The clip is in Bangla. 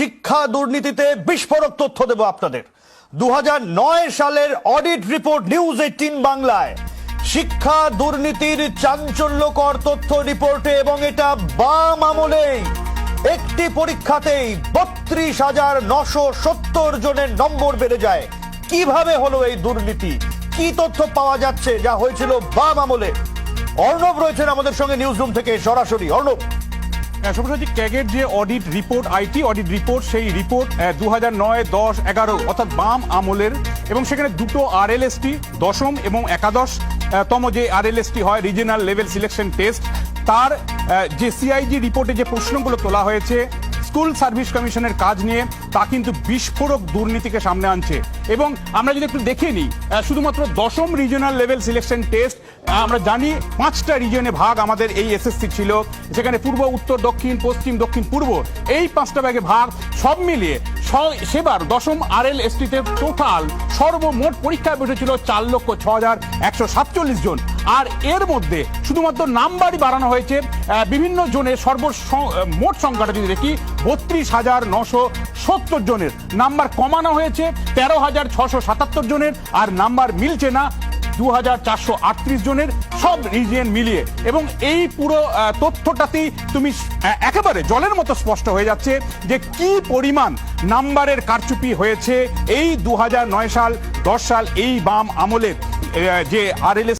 শিক্ষা দুর্নীতিতে বিস্ফোরক তথ্য দেব আপনাদের। 2009 সালের অডিট রিপোর্ট নিউজ 18 বাংলায় শিক্ষা দুর্নীতির চাঞ্চল্যকর তথ্য রিপোর্টে, এবং এটা বাম আমলেই একটি পরীক্ষাতেই 32,970 জনের নম্বর বেড়ে যায়। কিভাবে হলো এই দুর্নীতি, কি তথ্য পাওয়া যাচ্ছে যা হয়েছিল বাম আমলে? অর্ণব রয়েছেন আমাদের সঙ্গে নিউজ রুম থেকে সরাসরি। অর্ণব, সব্যসাচী, ক্যাগের যে audit report, IT audit report, সেই রিপোর্ট 2009, 10, 11 অর্থাৎ বাম আমলের, এবং সেখানে দুটো RLST, দশম এবং একাদশতম যে RLST হয়, রিজিয়নাল লেভেল সিলেকশন টেস্ট, তার যে CIG রিপোর্টে যে প্রশ্নগুলো তোলা হয়েছে স্কুল সার্ভিস কমিশনের কাজ নিয়ে, তা কিন্তু বিস্ফোরক দুর্নীতিকে সামনে আনছে। এবং আমরা যদি একটু দেখে নিই, শুধুমাত্র দশম রিজিয়নাল লেভেল সিলেকশন টেস্ট, আমরা জানি 5টা রিজিয়নে ভাগ আমাদের এই SSC ছিল, সেখানে পূর্ব, উত্তর, দক্ষিণ, পশ্চিম, দক্ষিণ, পূর্ব, এই 5টা ভাগে ভাগ। সব মিলিয়ে সেবার দশম RLST-তে টোটাল সর্বমোট পরীক্ষায় বসেছিল 4,06,147 জন। আর এর মধ্যে শুধুমাত্র নাম্বারই বাড়ানো হয়েছে বিভিন্ন জনের, মোট সংখ্যাটা যদি দেখি 32,970 জনের। নাম্বার কমানো হয়েছে 13,677 জনের, আর নাম্বার মিলছে না 2,438 জনের, সব রিজিয়ন মিলিয়ে। এবং এই পুরো তথ্যটাতেই তুমি একেবারে জলের মতো স্পষ্ট হয়ে যাচ্ছে যে কি পরিমাণ নাম্বারের কারচুপি হয়েছে এই 2009 সাল, 10 সাল এই বাম আমলের যে RLS